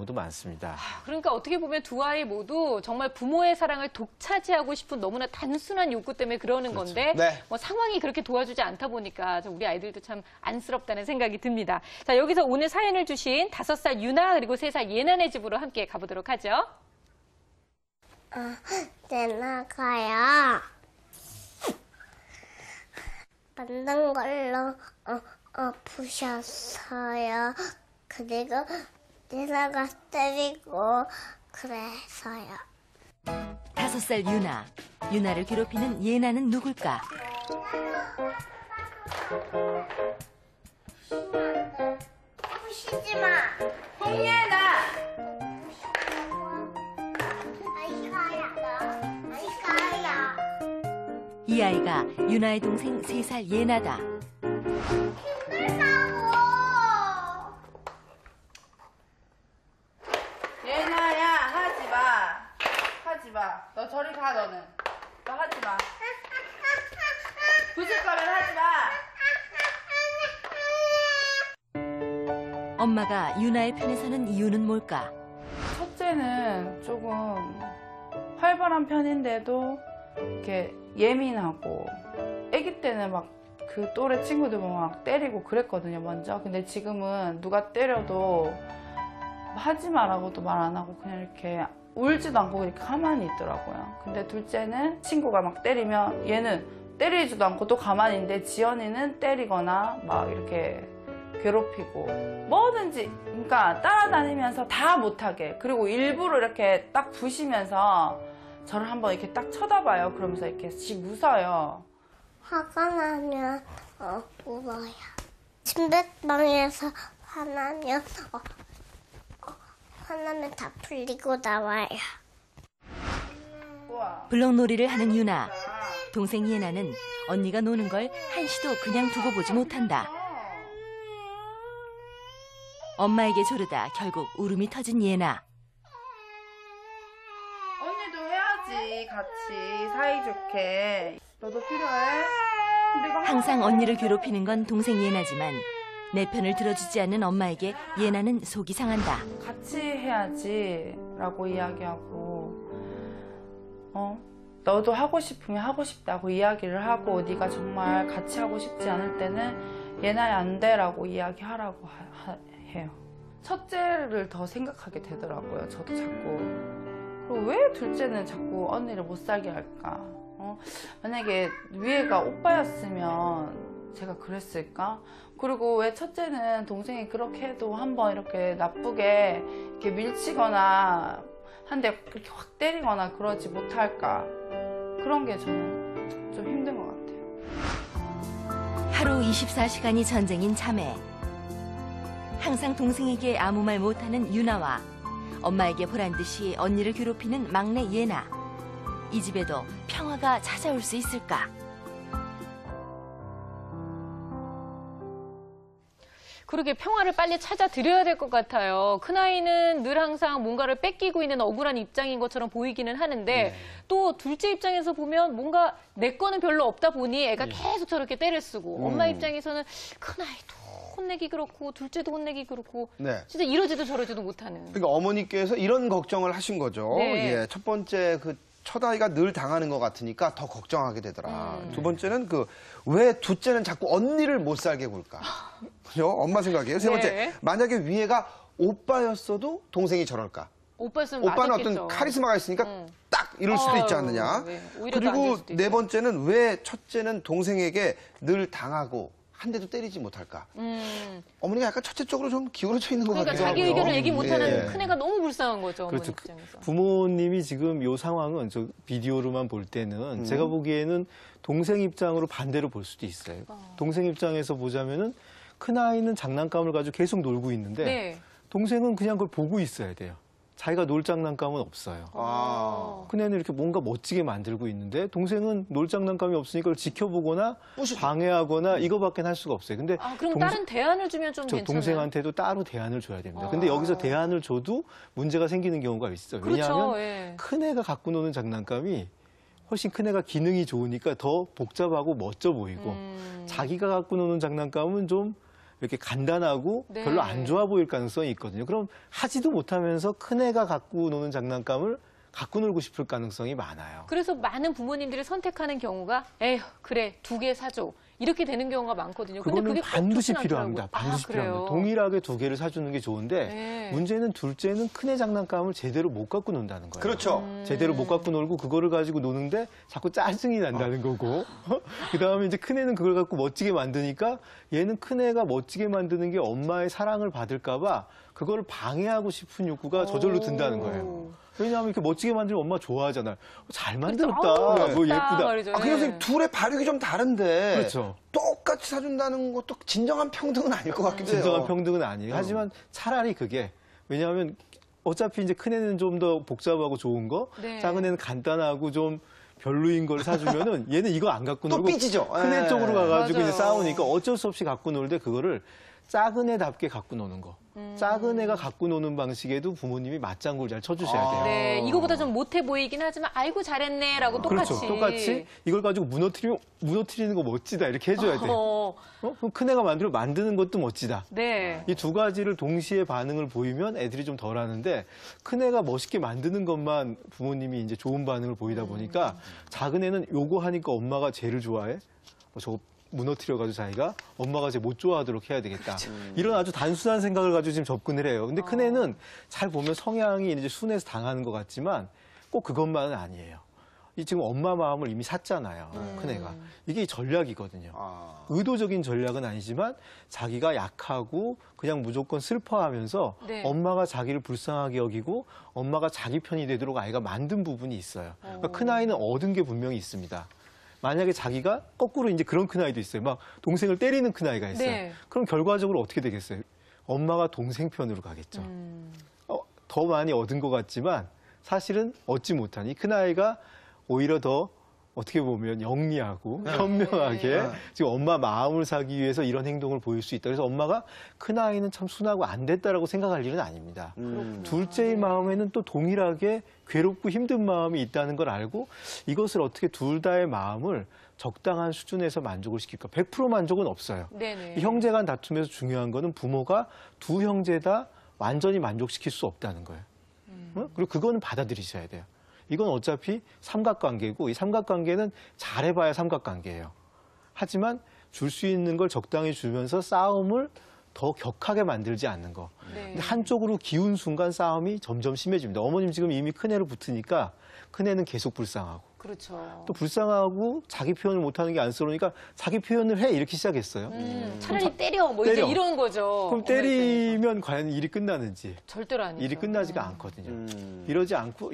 경우도 많습니다. 그러니까 어떻게 보면 두 아이 모두 정말 부모의 사랑을 독차지하고 싶은 너무나 단순한 욕구 때문에 그러는 그렇죠. 건데 네. 뭐 상황이 그렇게 도와주지 않다 보니까 우리 아이들도 참 안쓰럽다는 생각이 듭니다. 자, 여기서 오늘 사연을 주신 5살 유나 그리고 3살 예나네 집으로 함께 가보도록 하죠. 예나가요. 만든 걸로 부셨어요. 그리고 예나가 때리고 그래서요. 5살 유나. 유나를 괴롭히는 예나는 누굴까? 부시지 마. 홍예나! 아이가야. 이 아이가 유나의 동생 3살 예나다. 힘들다고. 예나야, 하지 마. 하지 마. 너 저리 가, 너는. 너 하지 마. 부실 거면 하지 마. 엄마가 유나의 편에 서는 이유는 뭘까? 첫째는 조금 활발한 편인데도 이렇게 예민하고 아기 때는 막 그 또래 친구들 보면 막 때리고 그랬거든요, 먼저. 근데 지금은 누가 때려도 하지 마라고도 말 안 하고 그냥 이렇게 울지도 않고 이렇게 가만히 있더라고요. 근데 둘째는 친구가 막 때리면 얘는 때리지도 않고 또 가만히 있는데 지연이는 때리거나 막 이렇게 괴롭히고 뭐든지 그러니까 따라다니면서 다 못하게 그리고 일부러 이렇게 딱 부시면서 저를 한번 이렇게 딱 쳐다봐요. 그러면서 이렇게 씩 웃어요. 화가 나면 울어요. 침대방에서 화나면 화나면 다 풀리고 나와요. 우와. 블럭놀이를 하는 유나. 동생 예나는 언니가 노는 걸 한시도 그냥 두고 보지 못한다. 엄마에게 조르다 결국 울음이 터진 예나. 언니도 해야지 같이 사이좋게. 너도 필요해? 근데 이거 항상 언니를 괴롭히는 건 동생 예나지만 내 편을 들어주지 않는 엄마에게 예나는 속이 상한다. 같이 해야지 라고 이야기하고 너도 하고 싶으면 하고 싶다고 이야기를 하고 네가 정말 같이 하고 싶지 않을 때는 예나야 안 돼라고 이야기하라고 해요. 첫째를 더 생각하게 되더라고요. 저도 자꾸. 그리고 왜 둘째는 자꾸 언니를 못 살게 할까? 만약에 위에가 오빠였으면 제가 그랬을까? 그리고 왜 첫째는 동생이 그렇게 해도 한번 이렇게 나쁘게 이렇게 밀치거나 한 대 이렇게 확 때리거나 그러지 못할까? 그런 게 저는 좀 힘든 것 같아요. 하루 24시간이 전쟁인 자매. 항상 동생에게 아무 말 못하는 유나와 엄마에게 보란듯이 언니를 괴롭히는 막내 예나. 이 집에도 평화가 찾아올 수 있을까? 그러게 평화를 빨리 찾아드려야 될 것 같아요. 큰아이는 늘 항상 뭔가를 뺏기고 있는 억울한 입장인 것처럼 보이기는 하는데 또 둘째 입장에서 보면 뭔가 내 거는 별로 없다 보니 애가 계속 저렇게 때를 쓰고 엄마 입장에서는 큰아이도 혼내기 그렇고 둘째도 혼내기 그렇고 네. 진짜 이러지도 저러지도 못하는. 그러니까 어머니께서 이런 걱정을 하신 거죠. 네. 예, 첫 번째 그 첫 아이가 늘 당하는 것 같으니까 더 걱정하게 되더라. 두 번째는 왜 둘째는 자꾸 언니를 못 살게 굴까? 그죠? 엄마 생각이에요. 세 번째, 네. 만약에 위에가 오빠였어도 동생이 저럴까? 오빠였으면 오빠는 맞았겠죠. 어떤 카리스마가 있으니까 딱 이럴 수도 있지 않느냐. 네. 오히려 더안 될 그리고 수도 네 있죠. 번째는 왜 첫째는 동생에게 늘 당하고 한 대도 때리지 못할까? 어머니가 약간 첫째 쪽으로 좀 기울어져 있는 것 그러니까 같기도 하고요. 자기 의견을 얘기 못하는 예. 큰애가 너무 불쌍한 거죠. 어머니 그렇죠. 입장에서. 부모님이 지금 이 상황은 저 비디오로만 볼 때는 제가 보기에는 동생 입장으로 반대로 볼 수도 있어요. 동생 입장에서 보자면은 큰아이는 장난감을 가지고 계속 놀고 있는데 네. 동생은 그냥 그걸 보고 있어야 돼요. 자기가 놀 장난감은 없어요. 아. 큰애는 이렇게 뭔가 멋지게 만들고 있는데 동생은 놀 장난감이 없으니까 그걸 지켜보거나 부시고. 방해하거나 이거밖에 할 수가 없어요. 근데 그럼 다른 대안을 주면 좀 저 괜찮아요. 동생한테도 따로 대안을 줘야 됩니다. 근데 여기서 대안을 줘도 문제가 생기는 경우가 있어요. 그렇죠. 왜냐하면 예. 큰애가 갖고 노는 장난감이 훨씬 큰애가 기능이 좋으니까 더 복잡하고 멋져 보이고 자기가 갖고 노는 장난감은 좀 이렇게 간단하고 네. 별로 안 좋아 보일 가능성이 있거든요. 그럼 하지도 못하면서 큰애가 갖고 노는 장난감을 갖고 놀고 싶을 가능성이 많아요. 그래서 많은 부모님들이 선택하는 경우가 에휴 그래 2개 사줘 이렇게 되는 경우가 많거든요. 근데 그거는 그게 꼭 반드시 좋진 필요합니다. 않더라고요. 반드시 아, 그래요? 필요합니다. 동일하게 2개를 사주는 게 좋은데 네. 문제는 둘째는 큰애 장난감을 제대로 못 갖고 논다는 거예요. 그렇죠. 제대로 못 갖고 놀고 그거를 가지고 노는데 자꾸 짜증이 난다는 거고 그다음에 이제 큰애는 그걸 갖고 멋지게 만드니까 얘는 큰애가 멋지게 만드는 게 엄마의 사랑을 받을까 봐 그거를 방해하고 싶은 욕구가 저절로 든다는 거예요. 왜냐하면 이렇게 멋지게 만들면 엄마 좋아하잖아요. 잘 만들었다. 아우, 뭐 예쁘다 예쁘다. 말이죠. 아, 근데 선생님 둘의 발육이 좀 다른데 그렇죠. 똑같이 사준다는 것도 진정한 평등은 아닐 것 같기도 해요. 진정한 평등은 아니에요. 하지만 차라리 그게 왜냐하면 어차피 이제 큰애는 좀 더 복잡하고 좋은 거, 네. 작은 애는 간단하고 좀 별로인 걸 사주면은 얘는 이거 안 갖고 또 놀고 삐지죠. 큰애 예. 쪽으로 가가지고 맞아요. 이제 싸우니까 어쩔 수 없이 갖고 놀는데 그거를 작은 애답게 갖고 노는 거. 작은 애가 갖고 노는 방식에도 부모님이 맞장구를 잘 쳐주셔야 돼요. 네, 이거보다 좀 못해 보이긴 하지만 아이고 잘했네라고 똑같이. 그렇죠. 똑같이 이걸 가지고 무너뜨리는 거 멋지다 이렇게 해줘야 돼요. 그럼 큰애가 만드는 것도 멋지다. 네. 이 2가지를 동시에 반응을 보이면 애들이 좀 덜 하는데 큰애가 멋있게 만드는 것만 부모님이 이제 좋은 반응을 보이다 보니까 작은 애는 요거 하니까 엄마가 쟤를 좋아해? 저거 무너뜨려가지고 자기가 엄마가 쟤 못 좋아하도록 해야 되겠다. 이런 아주 단순한 생각을 가지고 지금 접근을 해요. 근데 큰애는 잘 보면 성향이 이제 순해서 당하는 것 같지만 꼭 그것만은 아니에요. 이 지금 엄마 마음을 이미 샀잖아요. 큰애가. 이게 전략이거든요. 아. 의도적인 전략은 아니지만 자기가 약하고 그냥 무조건 슬퍼하면서 네. 엄마가 자기를 불쌍하게 여기고 엄마가 자기 편이 되도록 아이가 만든 부분이 있어요. 그러니까 큰아이는 얻은 게 분명히 있습니다. 만약에 자기가 거꾸로 이제 그런 큰아이도 있어요. 막 동생을 때리는 큰아이가 있어요. 네. 그럼 결과적으로 어떻게 되겠어요? 엄마가 동생 편으로 가겠죠. 더 많이 얻은 것 같지만 사실은 얻지 못한 이 큰아이가 오히려 더 어떻게 보면 영리하고 현명하게 지금 엄마 마음을 사기 위해서 이런 행동을 보일 수 있다. 그래서 엄마가 큰아이는 참 순하고 안 됐다라고 생각할 일은 아닙니다. 둘째의 마음에는 또 동일하게 괴롭고 힘든 마음이 있다는 걸 알고 이것을 어떻게 둘 다의 마음을 적당한 수준에서 만족을 시킬까. 100% 만족은 없어요. 네네. 이 형제 간 다툼에서 중요한 거는 부모가 두 형제 다 완전히 만족시킬 수 없다는 거예요. 그리고 그거는 받아들이셔야 돼요. 이건 어차피 삼각관계고 이 삼각관계는 잘해봐야 삼각관계예요. 하지만 줄 수 있는 걸 적당히 주면서 싸움을 더 격하게 만들지 않는 거. 네. 근데 한쪽으로 기운 순간 싸움이 점점 심해집니다. 어머님 지금 이미 큰애를 붙으니까 큰애는 계속 불쌍하고 그렇죠. 또 불쌍하고 자기 표현을 못하는 게 안쓰러우니까 자기 표현을 해 이렇게 시작했어요. 차라리 때려 뭐 때려. 이제 이런 거죠. 그럼 어머니 때문에. 때리면 과연 일이 끝나는지 절대로 아니죠. 일이 끝나지가 않거든요. 이러지 않고